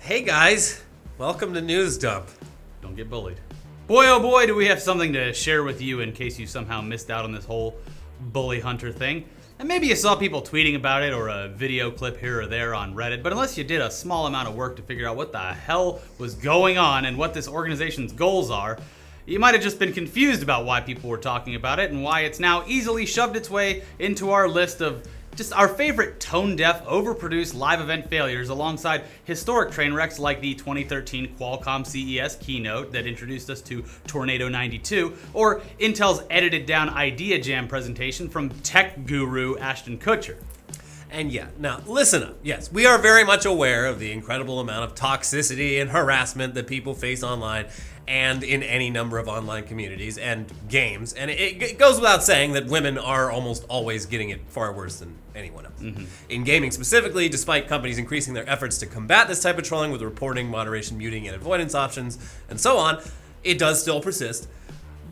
Hey guys, welcome to News Dump. Don't get bullied. Boy, oh boy, do we have something to share with you in case you somehow missed out on this whole bully hunter thing. And maybe you saw people tweeting about it or a video clip here or there on Reddit, but unless you did a small amount of work to figure out what the hell was going on and what this organization's goals are, you might have just been confused about why people were talking about it and why it's now easily shoved its way into our list of just our favorite tone-deaf, overproduced live event failures alongside historic train wrecks like the 2013 Qualcomm CES keynote that introduced us to Tornado 92, or Intel's edited-down Idea Jam presentation from tech guru Ashton Kutcher. And yeah, now listen up. Yes, we are very much aware of the incredible amount of toxicity and harassment that people face online and in any number of online communities and games. And it goes without saying that women are almost always getting it far worse than anyone else. In gaming specifically, despite companies increasing their efforts to combat this type of trolling with reporting, moderation, muting, and avoidance options, and so on, it does still persist.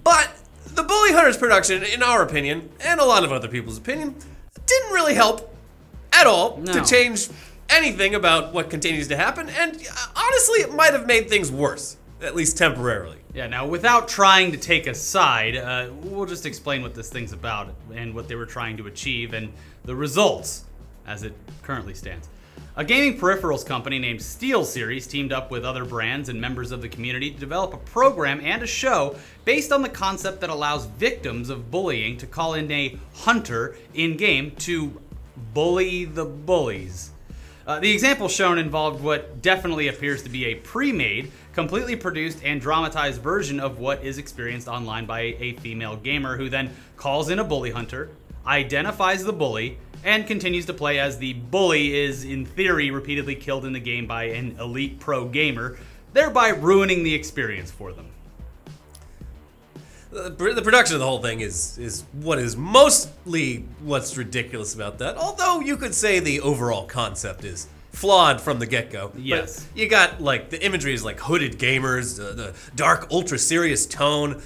But the Bully Hunters production, in our opinion, and a lot of other people's opinion, didn't really help at all to change anything about what continues to happen, and honestly, it might have made things worse, at least temporarily. Yeah, now without trying to take a side, we'll just explain what this thing's about and what they were trying to achieve and the results as it currently stands. A gaming peripherals company named SteelSeries teamed up with other brands and members of the community to develop a program and a show based on the concept that allows victims of bullying to call in a hunter in-game to bully the bullies. The example shown involved what definitely appears to be a pre-made, completely produced and dramatized version of what is experienced online by a female gamer who then calls in a bully hunter, identifies the bully, and continues to play as the bully is, in theory, repeatedly killed in the game by an elite pro gamer, thereby ruining the experience for them. The production of the whole thing is what is mostly what's ridiculous about that. Although you could say the overall concept is flawed from the get-go. Yes. But you got, like, the imagery is like hooded gamers, the dark, ultra-serious tone.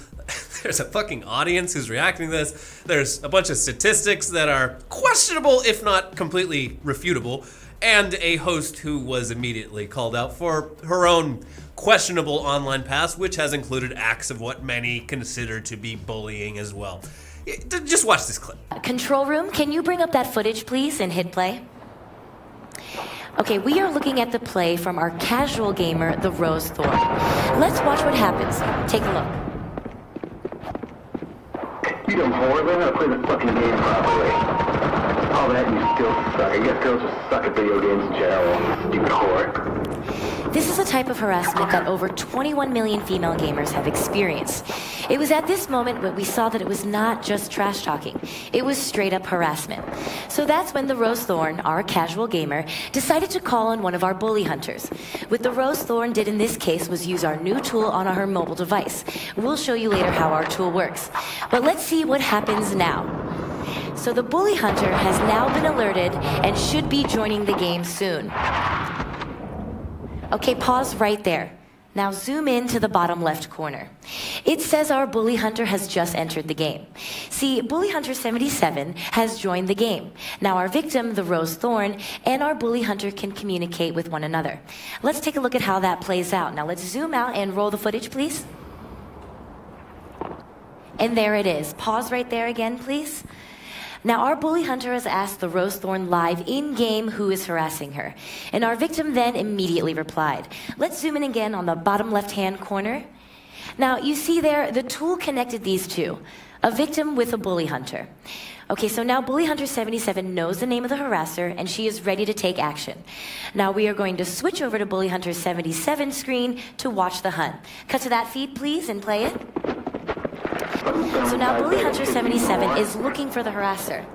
There's a fucking audience who's reacting to this. There's a bunch of statistics that are questionable, if not completely refutable. And a host who was immediately called out for her own questionable online past, which has included acts of what many consider to be bullying as well. Just watch this clip. Control room, can you bring up that footage, please, and hit play? Okay, we are looking at the play from our casual gamer, the Rose Thorn. Let's watch what happens. Take a look. You dumb whore, learn how to play the fucking game properly. All that, you still suck. You guys girls just suck at video games in general, stupid whore. This is a type of harassment that over 21 million female gamers have experienced. It was at this moment when we saw that it was not just trash talking, it was straight up harassment. So that's when the Rose Thorn, our casual gamer, decided to call on one of our bully hunters. What the Rose Thorn did in this case was use our new tool on her mobile device. We'll show you later how our tool works. But let's see what happens now. So the bully hunter has now been alerted and should be joining the game soon. Okay, pause right there. Now zoom in to the bottom left corner. It says our bully hunter has just entered the game. See, bully hunter 77 has joined the game. Now our victim, the Rose Thorn, and our bully hunter can communicate with one another. Let's take a look at how that plays out. Now let's zoom out and roll the footage, please. And there it is. Pause right there again, please. Now, our bully hunter has asked the Rose Thorn live in-game who is harassing her. And our victim then immediately replied. Let's zoom in again on the bottom left-hand corner. Now, you see there, the tool connected these two, a victim with a bully hunter. Okay, so now bully hunter 77 knows the name of the harasser, and she is ready to take action. Now, we are going to switch over to bully hunter 77's screen to watch the hunt. Cut to that feed, please, and play it. So now bully hunter 77 is looking for the harasser.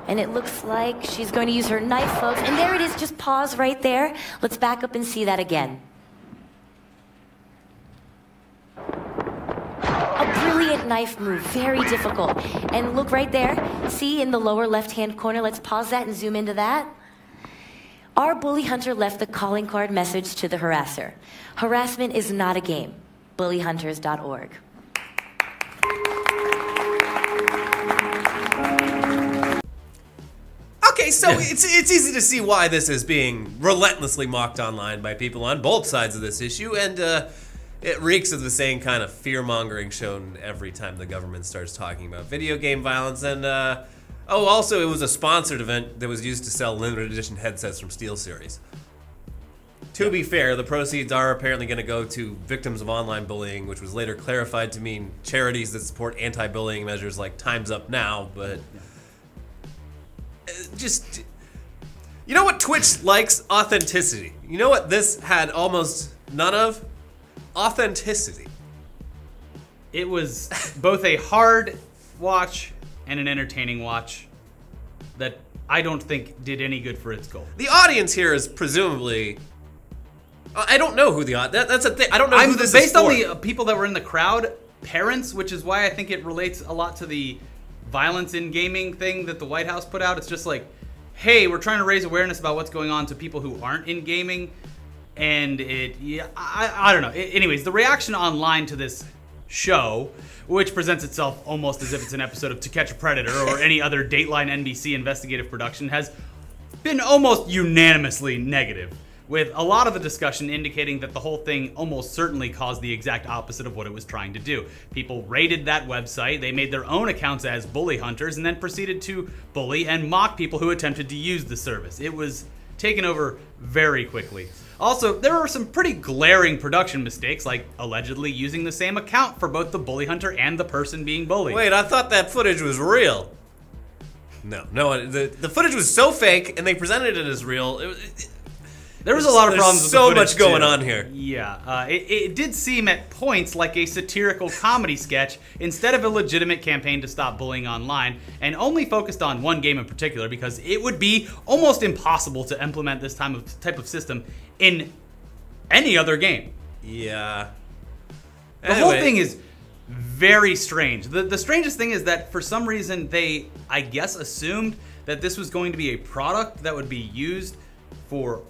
And it looks like she's going to use her knife, folks. And there it is, just pause right there. Let's back up and see that again. A brilliant knife move, very difficult. And look right there, see in the lower left-hand corner, let's pause that and zoom into that. Our bully hunter left the calling card message to the harasser. Harassment is not a game. bullyhunters.org. Okay, so it's easy to see why this is being relentlessly mocked online by people on both sides of this issue, and it reeks of the same kind of fear-mongering shown every time the government starts talking about video game violence. And also it was a sponsored event that was used to sell limited edition headsets from SteelSeries. To be fair, the proceeds are apparently going to go to victims of online bullying, which was later clarified to mean charities that support anti-bullying measures like Time's Up Now, but just... You know what Twitch likes? Authenticity. You know what this had almost none of? Authenticity. It was both a hard watch and an entertaining watch that I don't think did any good for its goal. The audience here is presumably... I don't know who the audience... That's a thing. I don't know who this is based on for. the people that were in the crowd, parents, which is why I think it relates a lot to the violence in gaming thing that the White House put out. It's just like, hey, we're trying to raise awareness about what's going on to people who aren't in gaming. And I don't know. Anyways, the reaction online to this show, which presents itself almost as if it's an episode of To Catch a Predator or any other Dateline NBC investigative production, has been almost unanimously negative, with a lot of the discussion indicating that the whole thing almost certainly caused the exact opposite of what it was trying to do. People raided that website, they made their own accounts as bully hunters, and then proceeded to bully and mock people who attempted to use the service. It was taken over very quickly. Also, there were some pretty glaring production mistakes, like allegedly using the same account for both the bully hunter and the person being bullied. Wait, I thought that footage was real. No, the footage was so fake, and they presented it as real. There was a lot of problems with the footage, much going too. on here. Yeah, it did seem at points like a satirical comedy sketch instead of a legitimate campaign to stop bullying online, and only focused on one game in particular because it would be almost impossible to implement this type of system in any other game. Yeah. The whole thing is very strange. The strangest thing is that for some reason they, I guess, assumed that this was going to be a product that would be used for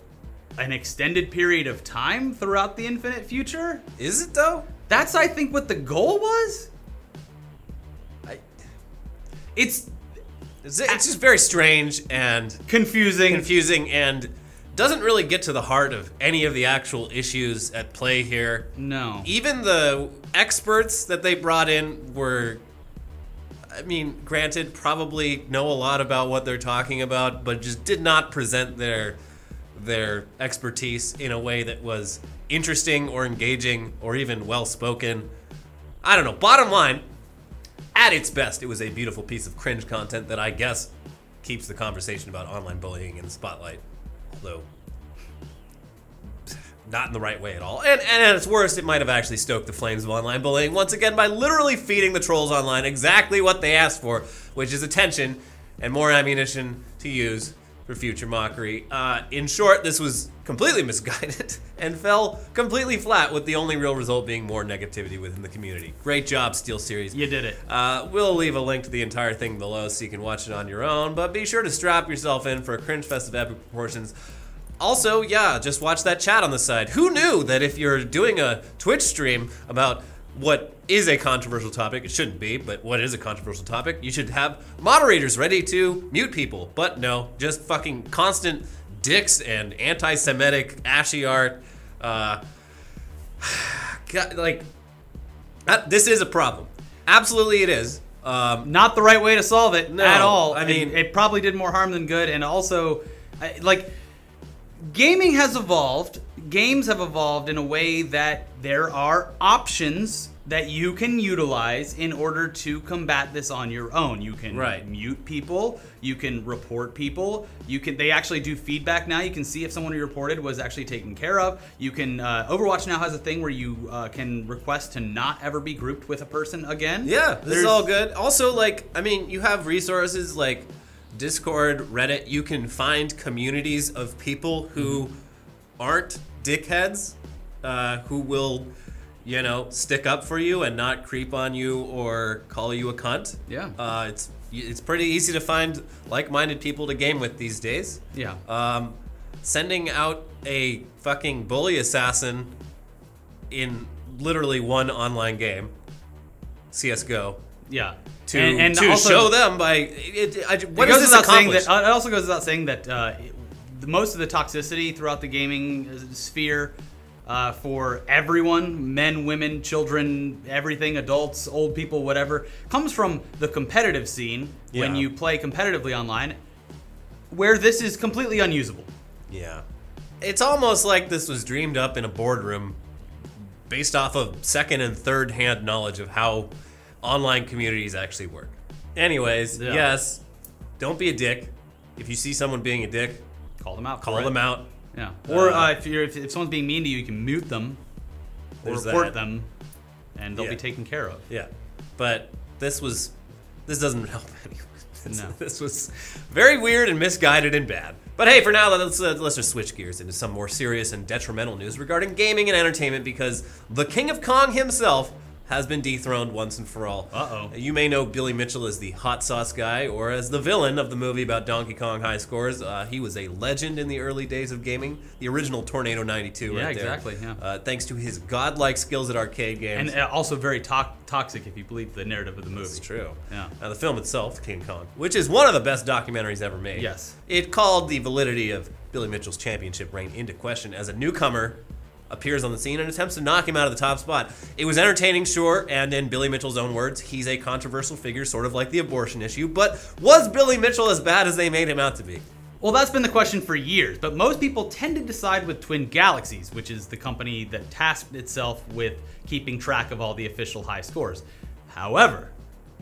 an extended period of time throughout the infinite future. Is it though? That's, I think, what the goal was. It's just very strange and confusing, and doesn't really get to the heart of any of the actual issues at play here. No. Even the experts that they brought in were, I mean, granted, probably know a lot about what they're talking about, but just did not present their expertise in a way that was interesting or engaging or even well-spoken. I don't know. Bottom line, at its best, it was a beautiful piece of cringe content that I guess keeps the conversation about online bullying in the spotlight, although not in the right way at all. And at its worst, it might have actually stoked the flames of online bullying once again by literally feeding the trolls online exactly what they asked for, which is attention and more ammunition to use for future mockery. In short, this was completely misguided and fell completely flat, with the only real result being more negativity within the community. Great job, SteelSeries. You did it. We'll leave a link to the entire thing below so you can watch it on your own, but be sure to strap yourself in for a cringe fest of epic proportions. Also, yeah, just watch that chat on the side. Who knew that if you're doing a Twitch stream about what is a controversial topic, it shouldn't be, but what is a controversial topic, you should have moderators ready to mute people. But no, just fucking constant dicks and anti-Semitic ashy art. God, like, this is a problem. Absolutely it is. Not the right way to solve it at all. I mean, it probably did more harm than good, and also, like, gaming has evolved. Games have evolved in a way that there are options that you can utilize in order to combat this on your own. You can mute people, you can report people, they actually do feedback now. You can see if someone you reported was actually taken care of. You can, Overwatch now has a thing where you can request to not ever be grouped with a person again. Yeah, this is all good. Also, like, I mean, you have resources like Discord, Reddit. You can find communities of people who aren't dickheads, who will, you know, stick up for you and not creep on you or call you a cunt. Yeah. It's pretty easy to find like-minded people to game with these days. Yeah. Sending out a fucking bully assassin in literally one online game, CS:GO, Yeah. To also, show them by what does this accomplish? it also goes without saying that most of the toxicity throughout the gaming sphere for everyone, men, women, children, everything, adults, old people, whatever, comes from the competitive scene when you play competitively online, where this is completely unusable. Yeah. It's almost like this was dreamed up in a boardroom based off of second and third hand knowledge of how online communities actually work. Anyways, yes, don't be a dick. If you see someone being a dick, call them out. Call them out. Yeah. Or if someone's being mean to you, you can mute them or report them, and they'll be taken care of. Yeah. But this doesn't help anyone. No. This was very weird and misguided and bad. But hey, for now, let's just switch gears into some more serious and detrimental news regarding gaming and entertainment, because the King of Kong himself has been dethroned once and for all. Uh-oh. You may know Billy Mitchell as the hot sauce guy or as the villain of the movie about Donkey Kong high scores. He was a legend in the early days of gaming. The original Tornado 92 right there. Exactly. Yeah. Thanks to his godlike skills at arcade games. And also very toxic if you believe the narrative of the movie. It's true. Yeah. Now, the film itself, King Kong, which is one of the best documentaries ever made. Yes. It called the validity of Billy Mitchell's championship reign into question as a newcomer appears on the scene and attempts to knock him out of the top spot. It was entertaining, sure, and in Billy Mitchell's own words, he's a controversial figure, sort of like the abortion issue, but was Billy Mitchell as bad as they made him out to be? Well, that's been the question for years, but most people tend to side with Twin Galaxies, which is the company that tasked itself with keeping track of all the official high scores. However,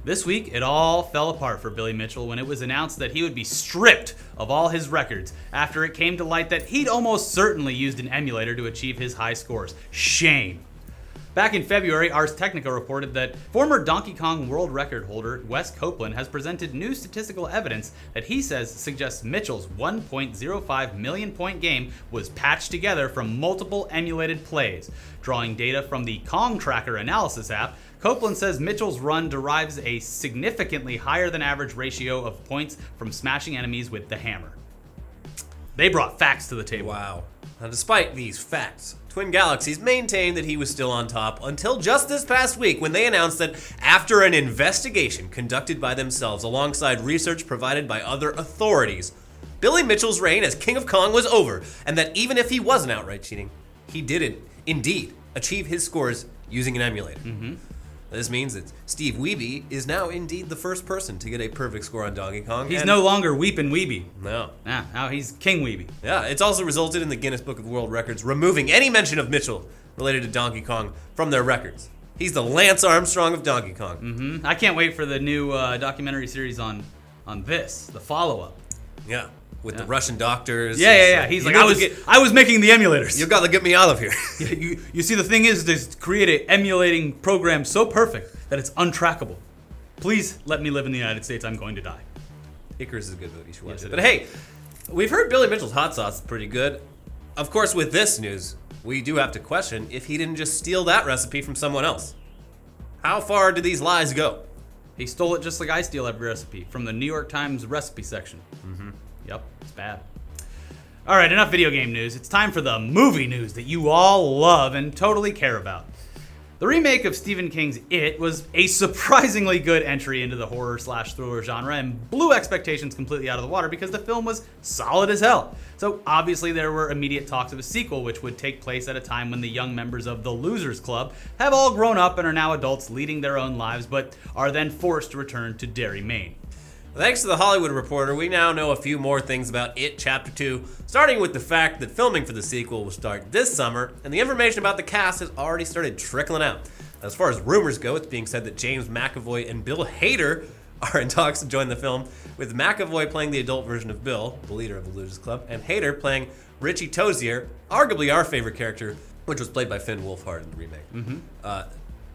this week, it all fell apart for Billy Mitchell when it was announced that he would be stripped of all his records after it came to light that he'd almost certainly used an emulator to achieve his high scores. Shame. Back in February, Ars Technica reported that former Donkey Kong world record holder Wes Copeland has presented new statistical evidence that he says suggests Mitchell's 1.05 million point game was patched together from multiple emulated plays. Drawing data from the Kong Tracker analysis app, Copeland says Mitchell's run derives a significantly higher than average ratio of points from smashing enemies with the hammer. They brought facts to the table. Wow. Now, despite these facts, Twin Galaxies maintained that he was still on top until just this past week when they announced that after an investigation conducted by themselves alongside research provided by other authorities, Billy Mitchell's reign as King of Kong was over, and that even if he wasn't outright cheating, he did indeed achieve his scores using an emulator. Mm-hmm. This means that Steve Wiebe is now indeed the first person to get a perfect score on Donkey Kong. He's no longer Weepin' Weeby. No. Now he's King Weeby. Yeah, it's also resulted in the Guinness Book of World Records removing any mention of Mitchell related to Donkey Kong from their records. He's the Lance Armstrong of Donkey Kong. Mm-hmm. I can't wait for the new documentary series on this, the follow-up. Yeah. With the Russian doctors. Yeah. He's like, I was making the emulators. You gotta get me out of here. You see, the thing is to create an emulating program so perfect that it's untrackable. Please let me live in the United States. I'm going to die. Icarus is a good movie. You should watch Yes, it. it But is. hey, we've heard Billy Mitchell's hot sauce is pretty good. Of course, with this news, we do have to question if he didn't just steal that recipe from someone else. How far do these lies go? He stole it just like I steal every recipe from the New York Times recipe section. Mm-hmm. Yep, it's bad. All right, enough video game news. It's time for the movie news that you all love and totally care about. The remake of Stephen King's It was a surprisingly good entry into the horror/thriller genre and blew expectations completely out of the water because the film was solid as hell. So obviously there were immediate talks of a sequel which would take place at a time when the young members of the Losers Club have all grown up and are now adults leading their own lives but are then forced to return to Derry, Maine. Thanks to The Hollywood Reporter, we now know a few more things about It Chapter 2, starting with the fact that filming for the sequel will start this summer, and the information about the cast has already started trickling out. As far as rumors go, it's being said that James McAvoy and Bill Hader are in talks to join the film, with McAvoy playing the adult version of Bill, the leader of the Losers Club, and Hader playing Richie Tozier, arguably our favorite character, which was played by Finn Wolfhard in the remake. Mm-hmm.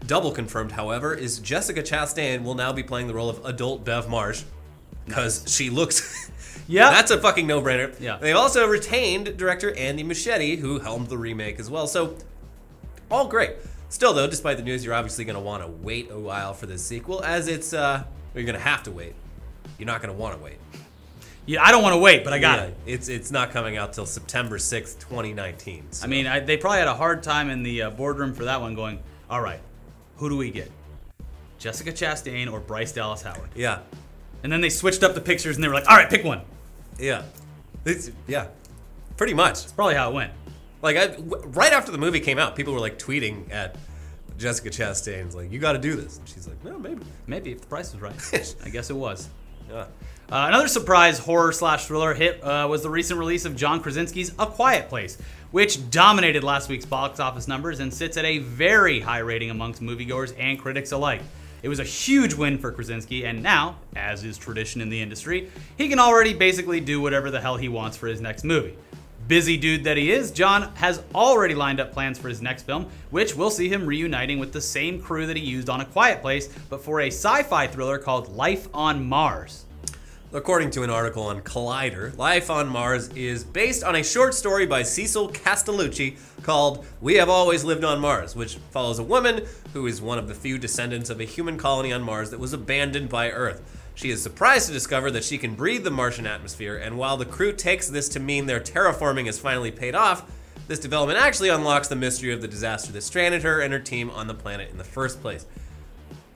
Double confirmed, however, is Jessica Chastain will now be playing the role of adult Bev Marsh, because she looks... Yeah, that's a fucking no-brainer. Yeah. They've also retained director Andy Muschietti, who helmed the remake as well. So, all great. Still, though, despite the news, you're obviously going to want to wait a while for this sequel, as it's, you're going to have to wait. You're not going to want to wait. Yeah, I don't want to wait, but I got it. It's not coming out till September 6th, 2019. So. I mean, they probably had a hard time in the boardroom for that one going, all right, who do we get? Jessica Chastain or Bryce Dallas Howard. Yeah. And then they switched up the pictures and they were like, all right, pick one. Yeah. Pretty much. That's probably how it went. Like, right after the movie came out, people were like tweeting at Jessica Chastain, like, you got to do this. And she's like, no, maybe. Maybe if the price was right. I guess it was. Yeah. Another surprise horror/thriller hit was the recent release of John Krasinski's A Quiet Place, which dominated last week's box office numbers and sits at a very high rating amongst moviegoers and critics alike. It was a huge win for Krasinski, and now, as is tradition in the industry, he can already basically do whatever the hell he wants for his next movie. Busy dude that he is, John has already lined up plans for his next film, which will see him reuniting with the same crew that he used on A Quiet Place, but for a sci-fi thriller called Life on Mars. According to an article on Collider, Life on Mars is based on a short story by Cecil Castellucci called We Have Always Lived on Mars, which follows a woman who is one of the few descendants of a human colony on Mars that was abandoned by Earth. She is surprised to discover that she can breathe the Martian atmosphere, and while the crew takes this to mean their terraforming has finally paid off, this development actually unlocks the mystery of the disaster that stranded her and her team on the planet in the first place.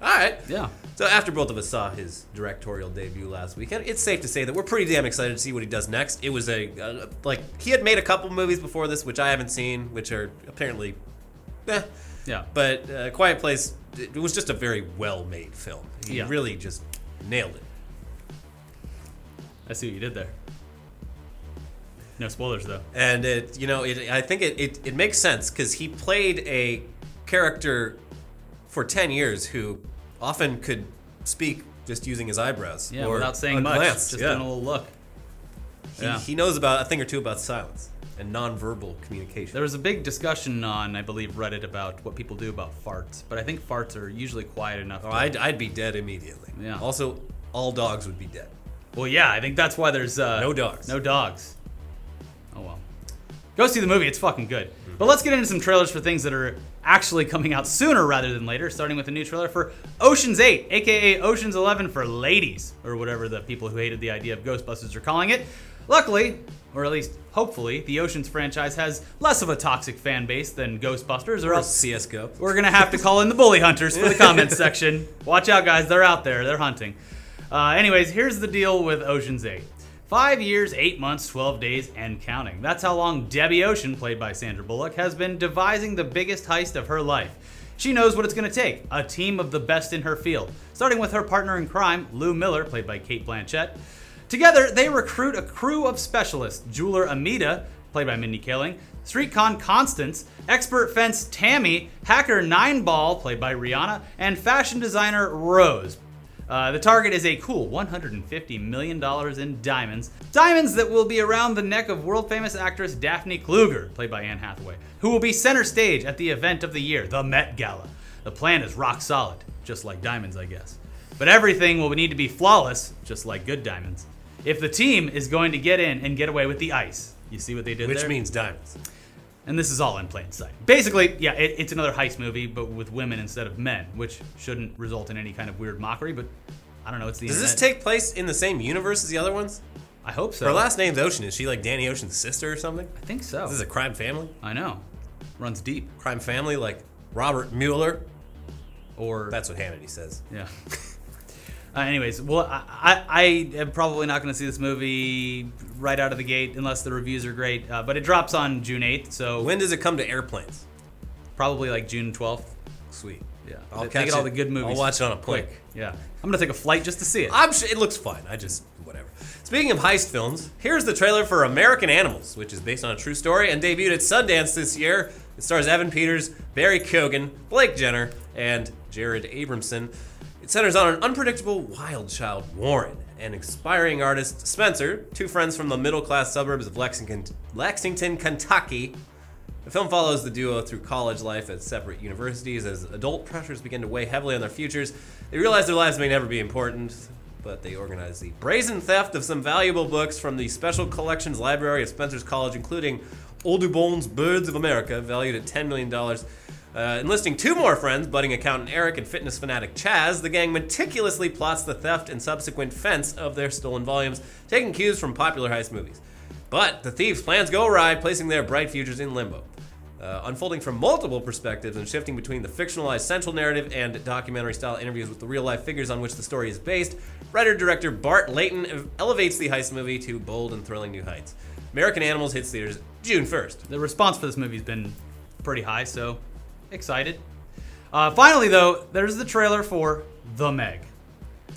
Alright. Yeah. So after both of us saw his directorial debut last weekend, it's safe to say that we're pretty damn excited to see what he does next. It was he had made a couple movies before this, which I haven't seen, which are apparently, Yeah. But Quiet Place, it was just a very well-made film. He Yeah. really just nailed it. I see what you did there. No spoilers, though. And I think it makes sense because he played a character for 10 years who often could speak just using his eyebrows. Yeah, or without saying a much, glance. just doing a little look. He knows about a thing or two about silence and nonverbal communication. There was a big discussion on, I believe, Reddit about what people do about farts, but I think farts are usually quiet enough. Oh, I'd be dead immediately. Yeah. Also, all dogs would be dead. Well, yeah, I think that's why there's no dogs. No dogs. Oh well. Go see the movie; it's fucking good. But let's get into some trailers for things that are actually coming out sooner rather than later. Starting with a new trailer for Ocean's 8, aka Ocean's 11 for ladies, or whatever the people who hated the idea of Ghostbusters are calling it. Luckily, or at least hopefully, the Ocean's franchise has less of a toxic fan base than Ghostbusters, or else CS:GO. we're gonna have to call in the bully hunters for the comments section. Watch out, guys; they're out there; they're hunting. Anyways, here's the deal with Ocean's 8. 5 years, 8 months, 12 days, and counting. That's how long Debbie Ocean, played by Sandra Bullock, has been devising the biggest heist of her life. She knows what it's going to take, a team of the best in her field, starting with her partner in crime, Lou Miller, played by Cate Blanchett. Together, they recruit a crew of specialists, jeweler Amita, played by Mindy Kaling, street con Constance, expert fence Tammy, hacker Nineball, played by Rihanna, and fashion designer Rose. The target is a cool $150 million in diamonds. Diamonds that will be around the neck of world-famous actress Daphne Kluger, played by Anne Hathaway, who will be center stage at the event of the year, the Met Gala. The plan is rock solid, just like diamonds, I guess. But everything will need to be flawless, just like good diamonds, if the team is going to get in and get away with the ice. You see what they did there? Which means diamonds. And this is all in plain sight. Basically, yeah, it's another heist movie, but with women instead of men, which shouldn't result in any kind of weird mockery, but I don't know, it's the internet. Does this take place in the same universe as the other ones? I hope so. Her last name's Ocean. Is she like Danny Ocean's sister or something? I think so. Is this a crime family? I know. Runs deep. Crime family like Robert Mueller? Or... That's what Hannity says. Yeah. Anyways, well, I am probably not going to see this movie right out of the gate unless the reviews are great. But it drops on June 8th, so... When does it come to airplanes? Probably like June 12th. Sweet. Yeah. I'll They catch get all it. the good movies. I'll watch it on a plane. Quick. Yeah. I'm going to take a flight just to see it. I'm sure it looks fun. Whatever. Speaking of heist films, here's the trailer for American Animals, which is based on a true story and debuted at Sundance this year. It stars Evan Peters, Barry Keoghan, Blake Jenner, and Jared Abramson. It centers on an unpredictable wild child, Warren, and aspiring artist, Spencer, two friends from the middle-class suburbs of Lexington, Kentucky. The film follows the duo through college life at separate universities. As adult pressures begin to weigh heavily on their futures, they realize their lives may never be important, but they organize the brazen theft of some valuable books from the Special Collections Library of Spencer's College, including Audubon's Birds of America, valued at $10 million. Enlisting two more friends, budding accountant Eric and fitness fanatic Chaz, the gang meticulously plots the theft and subsequent fence of their stolen volumes, taking cues from popular heist movies. But the thieves' plans go awry, placing their bright futures in limbo. unfolding from multiple perspectives and shifting between the fictionalized central narrative and documentary-style interviews with the real-life figures on which the story is based. Writer-director Bart Layton elevates the heist movie to bold and thrilling new heights. American Animals hits theaters June 1st. The response for this movie has been pretty high, so excited. Finally, though, there's the trailer for The Meg.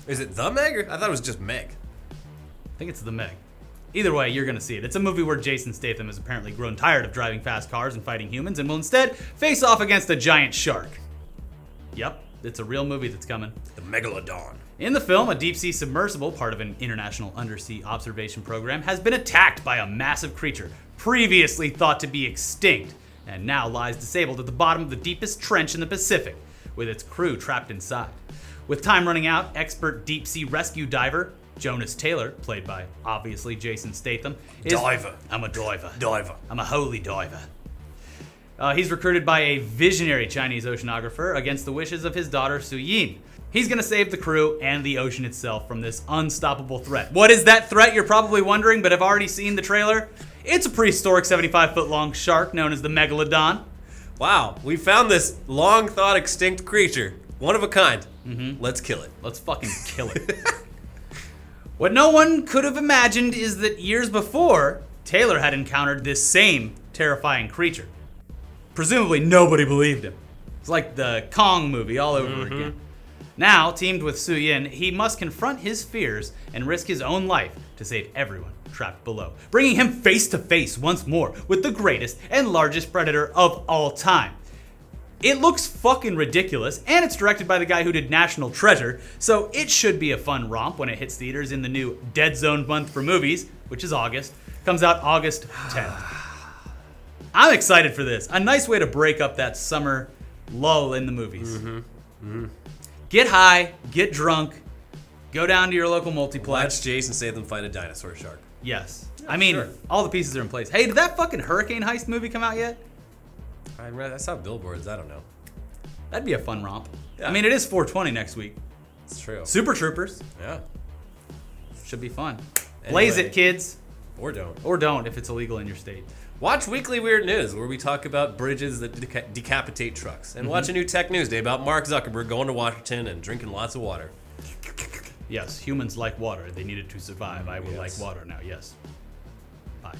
Is it The Meg? Or I thought it was just Meg. I think it's The Meg. Either way, you're going to see it. It's a movie where Jason Statham has apparently grown tired of driving fast cars and fighting humans and will instead face off against a giant shark. Yep, it's a real movie that's coming. The Megalodon. In the film, a deep-sea submersible, part of an international undersea observation program, has been attacked by a massive creature previously thought to be extinct and now lies disabled at the bottom of the deepest trench in the Pacific, with its crew trapped inside. With time running out, expert deep-sea rescue diver Jonas Taylor, played by, obviously, Jason Statham. Diver. I'm a diver. Diver. I'm a holy diver. He's recruited by a visionary Chinese oceanographer against the wishes of his daughter, Su Yin. He's going to save the crew and the ocean itself from this unstoppable threat. What is that threat, you're probably wondering, but have already seen the trailer? It's a prehistoric 75-foot-long shark known as the Megalodon. Wow, we found this long-thought extinct creature. One of a kind. Let's kill it. Let's fucking kill it. What no one could have imagined is that years before, Taylor had encountered this same terrifying creature. Presumably nobody believed him. It's like the Kong movie all over again. Now, teamed with Su Yin, he must confront his fears and risk his own life to save everyone trapped below, bringing him face to face once more with the greatest and largest predator of all time. It looks fucking ridiculous, and it's directed by the guy who did National Treasure, so it should be a fun romp when it hits theaters in the new Dead Zone month for movies, which is August. Comes out August 10th. I'm excited for this. A nice way to break up that summer lull in the movies. Get high, get drunk, go down to your local multiplex. Watch Jason Statham fight a dinosaur shark. Yes. I mean, all the pieces are in place. Hey, did that fucking Hurricane Heist movie come out yet? I saw billboards, I don't know. That'd be a fun romp. Yeah. I mean, it is 420 next week. It's true. Super Troopers. Yeah. Should be fun. Blaze it, kids. Or don't. Or don't if it's illegal in your state. Watch Weekly Weird News, where we talk about bridges that decapitate trucks. And watch a new Tech News Day about Mark Zuckerberg going to Washington and drinking lots of water. Yes, humans like water. They needed to survive. I will like Yes. water now, yes. Bye.